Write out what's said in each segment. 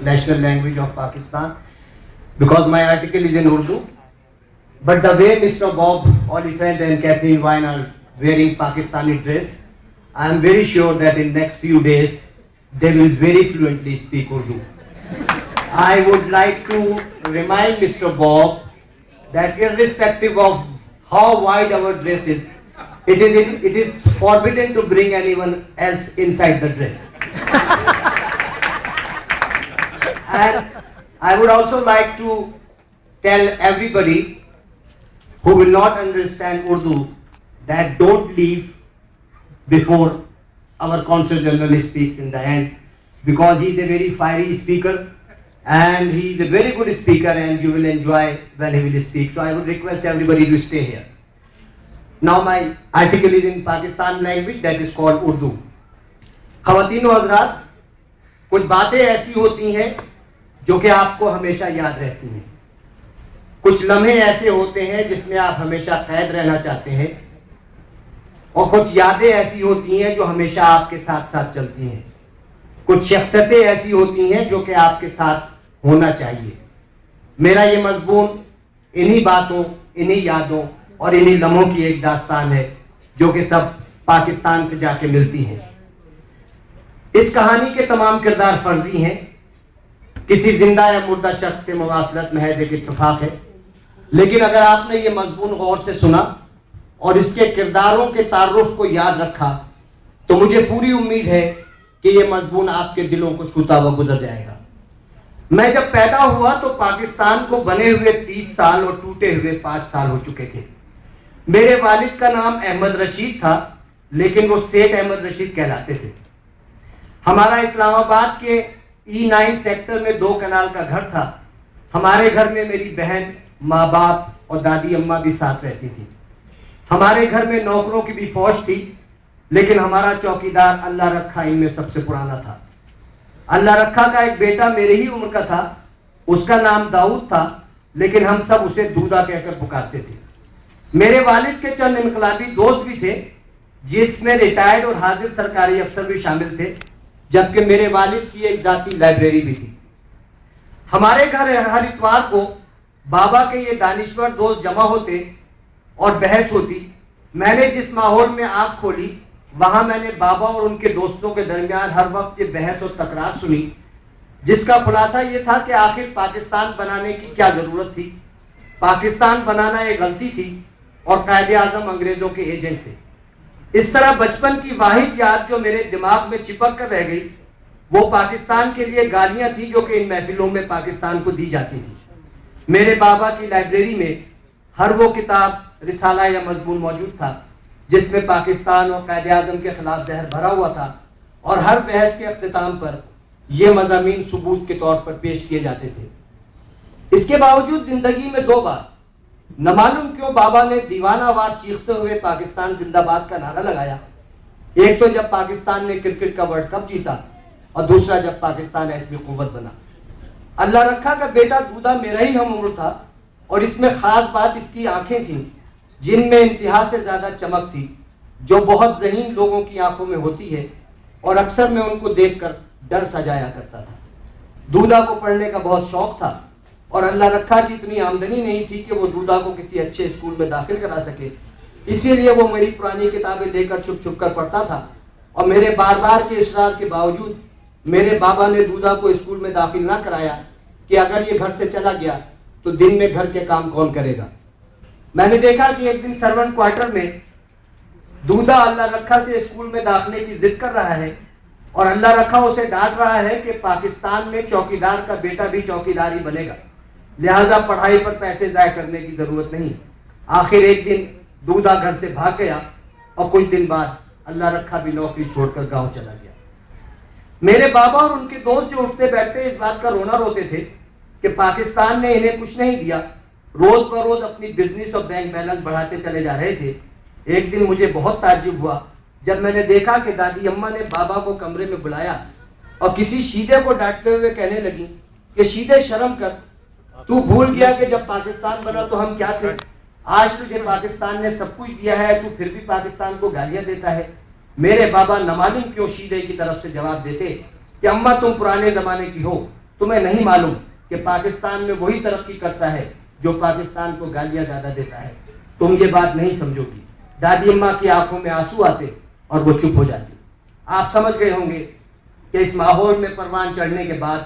national language of Pakistan, because my article is in Urdu. But the way Mr. Bob Oliphant and Kathleen Wine are wearing Pakistani dress, I am very sure that in next few days they will very fluently speak Urdu. I would like to remind Mr. Bob that irrespective of how wide our dress is, it is forbidden to bring anyone else inside the dress. And I would also like to tell everybody who will not understand Urdu that don't leave before our Consul General speaks in the end, because he is a very fiery speaker and he is a very good speaker and you will enjoy when he will speak. So I would request everybody to stay here. Now my article is in Pakistan language, that is called Urdu. خواتین و حضرات, کچھ باتیں ایسی ہوتی ہیں جو کہ آپ کو ہمیشہ یاد رہتی ہیں. کچھ لمحے ایسے ہوتے ہیں جس میں آپ ہمیشہ قید رہنا چاہتے ہیں, اور کچھ یادیں ایسی ہوتی ہیں جو ہمیشہ آپ کے ساتھ ساتھ چلتی ہیں. کچھ شخصیتیں ایسی ہوتی ہیں جو کہ آپ کے ساتھ ہونا چاہیے. میرا یہ مضمون انہی باتوں, انہی یادوں اور انہی لمحوں کی ایک داستان ہے جو کہ سب پاکستان سے جا کے ملتی ہیں. اس کہانی کے تمام کردار فرضی ہیں, کسی زندہ یا مردہ شخص سے مواصلت محض ایک اتفاق ہے. لیکن اگر آپ نے یہ مضمون غور سے سنا اور اس کے کرداروں کے تعارف کو یاد رکھا تو مجھے پوری امید ہے کہ یہ مضمون آپ کے دلوں کو چھوتا ہوا گزر جائے گا. میں جب پیدا ہوا تو پاکستان کو بنے ہوئے 30 سال اور ٹوٹے ہوئے 5 سال ہو چکے تھے. میرے والد کا نام احمد رشید تھا, لیکن وہ سیٹھ احمد رشید کہلاتے تھے. ہمارا اسلام آباد کے E9 سیکٹر میں 2 کنال کا گھر تھا. ہمارے گھر میں میری بہن, ماں باپ اور دادی اماں بھی ساتھ رہتی تھی. ہمارے گھر میں نوکروں کی بھی فوج تھی, لیکن ہمارا چوکیدار اللہ رکھا ان میں سب سے پرانا تھا. اللہ رکھا کا ایک بیٹا میرے ہی عمر کا تھا, اس کا نام داؤد تھا, لیکن ہم سب اسے دودا کہہ کر پکارتے تھے. میرے والد کے چند انقلابی دوست بھی تھے, جس میں ریٹائرڈ اور حاضر سرکاری افسر بھی شامل تھے, جبکہ میرے والد کی ایک ذاتی لائبریری بھی تھی. ہمارے گھر ہر اتوار کو بابا کے یہ دانشور دوست جمع ہوتے اور بحث ہوتی. میں نے جس ماحول میں آنکھ کھولی وہاں میں نے بابا اور ان کے دوستوں کے درمیان ہر وقت یہ بحث اور تکرار سنی, جس کا خلاصہ یہ تھا کہ آخر پاکستان بنانے کی کیا ضرورت تھی. پاکستان بنانا ایک غلطی تھی اور قائد اعظم انگریزوں کے ایجنٹ تھے. اس طرح بچپن کی واحد یاد جو میرے دماغ میں چپک کر رہ گئی وہ پاکستان کے لیے گالیاں تھیں جو کہ ان محفلوں میں پاکستان کو دی جاتی تھی. میرے بابا کی لائبریری میں ہر وہ کتاب, رسالہ یا مضمون موجود تھا جس میں پاکستان اور قائد اعظم کے خلاف زہر بھرا ہوا تھا, اور ہر بحث کے اختتام پر یہ مضامین ثبوت کے طور پر پیش کیے جاتے تھے. اس کے باوجود زندگی میں 2 بار نہ معلوم کیوں بابا نے دیوانہ وار چیختے ہوئے پاکستان زندہ باد کا نعرہ لگایا. ایک تو جب پاکستان نے کرکٹ کا ورلڈ کپ جیتا, اور دوسرا جب پاکستان ایٹمی قوت بنا. اللہ رکھا کا بیٹا دودا میرا ہی ہم عمر تھا, اور اس میں خاص بات اس کی آنکھیں تھیں جن میں انتہا سے زیادہ چمک تھی, جو بہت ذہین لوگوں کی آنکھوں میں ہوتی ہے, اور اکثر میں ان کو دیکھ کر ڈر سجایا کرتا تھا. دودا کو پڑھنے کا بہت شوق تھا, اور اللہ رکھا کی اتنی آمدنی نہیں تھی کہ وہ دودا کو کسی اچھے اسکول میں داخل کرا سکے. اسی لیے وہ میری پرانی کتابیں لے کر چھپ چھپ کر پڑھتا تھا, اور میرے بار بار کے اصرار کے باوجود میرے بابا نے دودا کو اسکول میں داخل نہ کرایا کہ اگر یہ گھر سے چلا گیا تو دن میں گھر کے کام کون کرے گا. میں نے دیکھا کہ ایک دن سرونٹ کوارٹر میں دودا اللہ رکھا سے اسکول میں داخلے کی ضد کر رہا ہے, اور اللہ رکھا اسے ڈانٹ رہا ہے کہ پاکستان میں چوکیدار کا بیٹا بھی چوکیدار ہی بنے گا, لہٰذا پڑھائی پر پیسے ضائع کرنے کی ضرورت نہیں. آخر ایک دن دودا گھر سے بھاگ گیا, اور کچھ دن بعد اللہ رکھا بھی نوکری چھوڑ کر گاؤں چلا گیا. میرے بابا اور ان کے دوست جو اٹھتے بیٹھتے اس بات کا رونا روتے تھے کہ پاکستان نے انہیں کچھ نہیں دیا, روز بروز اپنی بزنس اور بینک بیلنس بڑھاتے چلے جا رہے تھے. ایک دن مجھے بہت تعجب ہوا جب میں نے دیکھا کہ دادی اماں نے بابا کو کمرے میں بلایا اور کسی شیدے کو ڈانٹتے ہوئے کہنے لگی کہ شیدے شرم کر, تو بھول گیا کہ جب پاکستان بنا تو ہم کیا تھے. آج تجھے پاکستان نے سب کچھ دیا ہے, تو پھر بھی پاکستان کو گالیاں دیتا ہے. میرے بابا نہ معلوم کیوں شیدے کی طرف سے جواب دیتے کہ اماں تم پرانے زمانے کی ہو, تمہیں نہیں معلوم کہ پاکستان میں وہی ترقی کرتا ہے جو پاکستان کو گالیاں زیادہ دیتا ہے. تم یہ بات نہیں سمجھو گی. دادی اماں کی آنکھوں میں آنسو آتے اور وہ چپ ہو جاتی. آپ سمجھ گئے ہوں گے کہ اس ماحول میں پروان چڑھنے کے بعد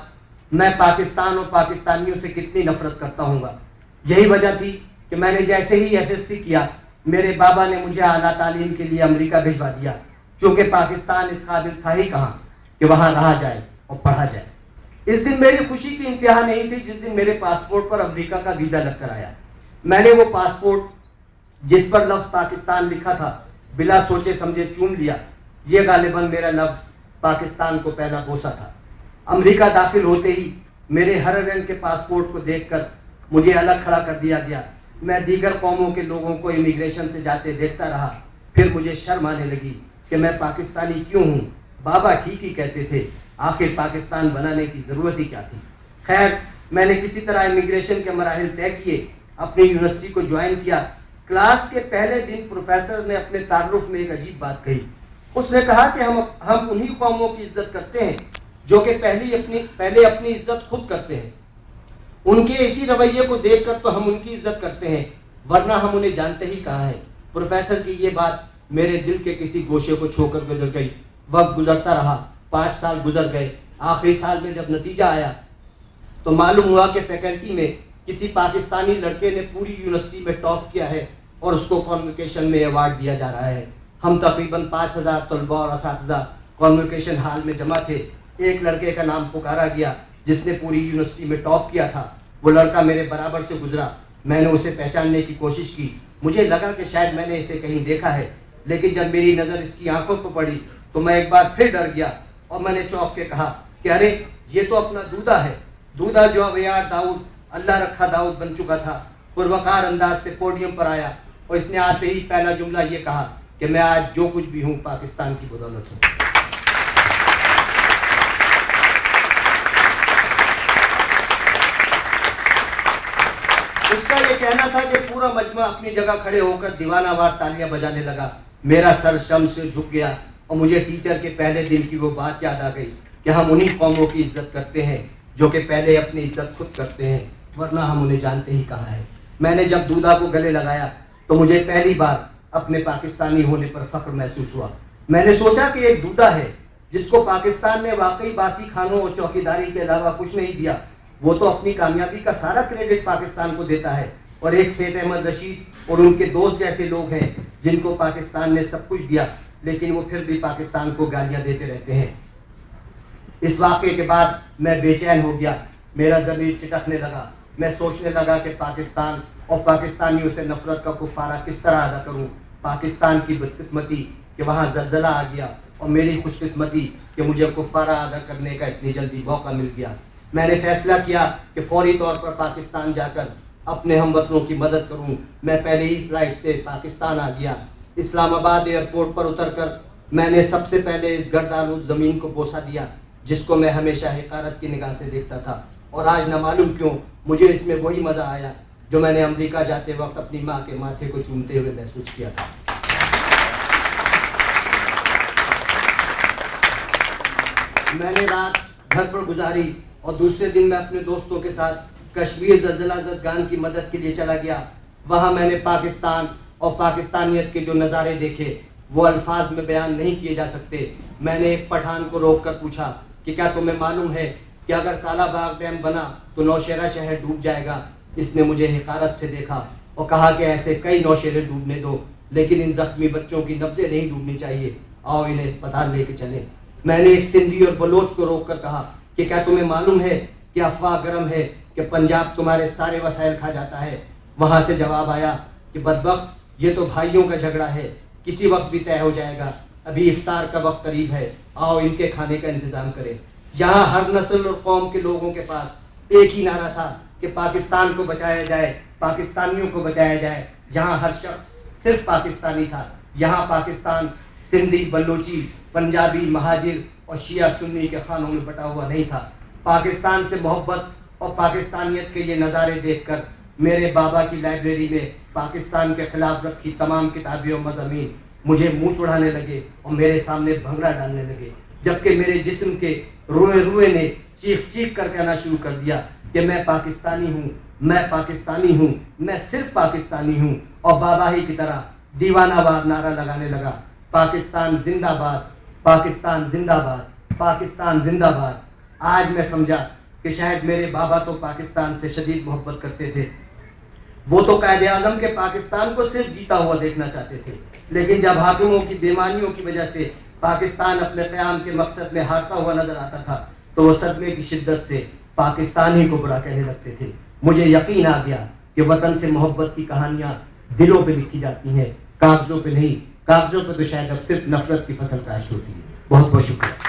میں پاکستان اور پاکستانیوں سے کتنی نفرت کرتا ہوں گا. یہی وجہ تھی کہ میں نے جیسے ہی FSC کیا میرے بابا نے مجھے اعلیٰ تعلیم کے لیے امریکہ بھجوا دیا, چونکہ پاکستان اس قابل تھا ہی کہاں کہ وہاں رہا جائے اور پڑھا جائے. اس دن میری خوشی کی انتہا نہیں تھی جس دن میرے پاسپورٹ پر امریکہ کا ویزا لگ کر آیا. میں نے وہ پاسپورٹ جس پر لفظ پاکستان لکھا تھا بلا سوچے سمجھے چوم لیا. یہ غالباً میرا لفظ پاکستان کو پہلا بوسہ تھا. امریکہ داخل ہوتے ہی میرے ہر رنگ کے پاسپورٹ کو دیکھ کر مجھے الگ کھڑا کر دیا گیا. میں دیگر قوموں کے لوگوں کو امیگریشن سے جاتے دیکھتا رہا. پھر مجھے شرم آنے لگی کہ میں پاکستانی کیوں ہوں. بابا ٹھیک ہی کہتے تھے, آخر پاکستان بنانے کی ضرورت ہی کیا تھی. خیر, میں نے کسی طرح امیگریشن کے مراحل طے کیے, اپنی یونیورسٹی کو جوائن کیا. کلاس کے پہلے دن پروفیسر نے اپنے تعارف میں ایک عجیب بات کہی. اس نے کہا کہ ہم انہی قوموں کی عزت کرتے ہیں جو کہ پہلے اپنی عزت خود کرتے ہیں. ان کے اسی رویے کو دیکھ کر تو ہم ان کی عزت کرتے ہیں, ورنہ ہم انہیں جانتے ہی کہاں ہیں. پروفیسر کی یہ بات میرے دل کے کسی گوشے کو چھو کر گزر گئی. وقت گزرتا رہا, 5 سال گزر گئے. آخری سال میں جب نتیجہ آیا تو معلوم ہوا کہ فیکلٹی میں کسی پاکستانی لڑکے نے پوری یونیورسٹی میں ٹاپ کیا ہے اور اس کو کانوکیشن میں ایوارڈ دیا جا رہا ہے. ہم تقریباً 5000 طلباء اور اساتذہ کانوکیشن ہال میں جمع تھے. ایک لڑکے کا نام پکارا گیا جس نے پوری یونیورسٹی میں ٹاپ کیا تھا. وہ لڑکا میرے برابر سے گزرا. میں نے اسے پہچاننے کی کوشش کی. مجھے لگا کہ شاید میں نے اسے کہیں دیکھا ہے, لیکن جب میری نظر اس کی آنکھوں پر پڑی تو میں ایک بار پھر ڈر گیا اور میں نے چونک کے کہا کہ ارے یہ تو اپنا دودھا ہے. دودھا جو اب یار داؤد اللہ رکھا داؤد بن چکا تھا, پروقار انداز سے پوڈیم پر آیا اور اس نے آتے ہی پہلا جملہ یہ کہا کہ میں آج جو کچھ بھی ہوں پاکستان کی بدولت ہوں. اس کا یہ کہنا تھا کہ پورا مجمع اپنی جگہ کھڑے ہو کر دیوانہ وار تالیاں بجانے لگا. میرا سر شرم سے جھک گیا اور مجھے ٹیچر کے پہلے دن کی وہ بات یاد آ گئی کہ ہم انہی قوموں کی عزت کرتے ہیں جو کہ پہلے اپنی عزت خود کرتے ہیں, ورنہ ہم انہیں جانتے ہی کہاں ہیں. میں نے جب دودھا کو گلے لگایا تو مجھے پہلی بار اپنے پاکستانی ہونے پر فخر محسوس ہوا. میں نے سوچا کہ ایک دودھا ہے جس کو پاکستان نے واقعی باسی کھانوں اور چوکیداری کے علاوہ کچھ نہیں دیا, وہ تو اپنی کامیابی کا سارا کریڈٹ پاکستان کو دیتا ہے. اور ایک سید احمد رشید اور ان کے دوست جیسے لوگ ہیں جن کو پاکستان نے سب کچھ دیا لیکن وہ پھر بھی پاکستان کو گالیاں دیتے رہتے ہیں. اس واقعے کے بعد میں بے چین ہو گیا. میرا ضمیر چٹکنے لگا. میں سوچنے لگا کہ پاکستان اور پاکستانیوں سے نفرت کا کفارہ کس طرح ادا کروں. پاکستان کی بدقسمتی کہ وہاں زلزلہ آ گیا اور میری خوش قسمتی کہ مجھے کفارہ ادا کرنے کا اتنی جلدی موقع مل گیا. میں نے فیصلہ کیا کہ فوری طور پر پاکستان جا کر اپنے ہم وطنوں کی مدد کروں. میں پہلے ہی فلائٹ سے پاکستان آ گیا. اسلام آباد ایئرپورٹ پر اتر کر میں نے سب سے پہلے اس گردآلود زمین کو بوسہ دیا جس کو میں ہمیشہ حقارت کی نگاہ سے دیکھتا تھا. اور آج نہ معلوم کیوں مجھے اس میں وہی مزہ آیا جو میں نے امریکہ جاتے وقت اپنی ماں کے ماتھے کو چومتے ہوئے محسوس کیا تھا. میں نے رات گھر پر گزاری اور دوسرے دن میں اپنے دوستوں کے ساتھ کشمیر زلزلہ زدگان کی مدد کے لیے چلا گیا. وہاں میں نے پاکستان اور پاکستانیت کے جو نظارے دیکھے وہ الفاظ میں بیان نہیں کیے جا سکتے. میں نے ایک پٹھان کو روک کر پوچھا کہ کیا تمہیں معلوم ہے کہ اگر کالا باغ ڈیم بنا تو نوشہرہ شہر ڈوب جائے گا. اس نے مجھے حقارت سے دیکھا اور کہا کہ ایسے کئی نوشہرے ڈوبنے دو لیکن ان زخمی بچوں کی نبضیں نہیں ڈوبنی چاہیے, آؤ انہیں اسپتال لے کے چلیں. میں نے ایک سندھی اور بلوچ کو روک کر کہا کہ کیا تمہیں معلوم ہے کہ افواہ گرم ہے کہ پنجاب تمہارے سارے وسائل کھا جاتا ہے. وہاں سے جواب آیا کہ بدبخت یہ تو بھائیوں کا جھگڑا ہے, کسی وقت بھی طے ہو جائے گا. ابھی افطار کا وقت قریب ہے, آؤ ان کے کھانے کا انتظام کریں. یہاں ہر نسل اور قوم کے لوگوں کے پاس ایک ہی نعرہ تھا کہ پاکستان کو بچایا جائے, پاکستانیوں کو بچایا جائے. یہاں ہر شخص صرف پاکستانی تھا. یہاں پاکستان سندھی, بلوچی, پنجابی, مہاجر اور شیعہ سنی کے خانوں میں بٹا ہوا نہیں تھا. پاکستان سے محبت اور پاکستانیت کے یہ نظارے دیکھ کر میرے بابا کی لائبریری میں پاکستان کے خلاف رکھی تمام کتابیں اور مضامین مجھے منہ چڑھانے لگے اور میرے سامنے بھنگڑا ڈالنے لگے, جبکہ میرے جسم کے روئے روئے نے چیخ چیخ کر کہنا شروع کر دیا کہ میں پاکستانی ہوں، میں پاکستانی ہوں، میں صرف پاکستانی ہوں، اور بابا ہی کی طرح دیوانہ وار نعرہ لگانے لگا، پاکستان زندہ باد، پاکستان زندہ باد، پاکستان زندہ باد۔ آج میں سمجھا کہ شاید میرے بابا تو پاکستان سے شدید محبت کرتے تھے، وہ تو قائد اعظم کے پاکستان کو صرف جیتا ہوا دیکھنا چاہتے تھے، لیکن جب حاکموں کی بیمانیوں کی وجہ سے پاکستان اپنے قیام کے مقصد میں ہارتا ہوا نظر آتا تھا تو وہ صدمے کی شدت سے پاکستان ہی کو برا کہنے لگتے تھے۔ مجھے یقین آ گیا کہ وطن سے محبت کی کہانیاں دلوں پہ لکھی جاتی ہیں، کاغذوں پہ نہیں۔ کاغذوں پہ تو شاید اب صرف نفرت کی فصل کاشت ہوتی ہے۔ بہت بہت شکریہ۔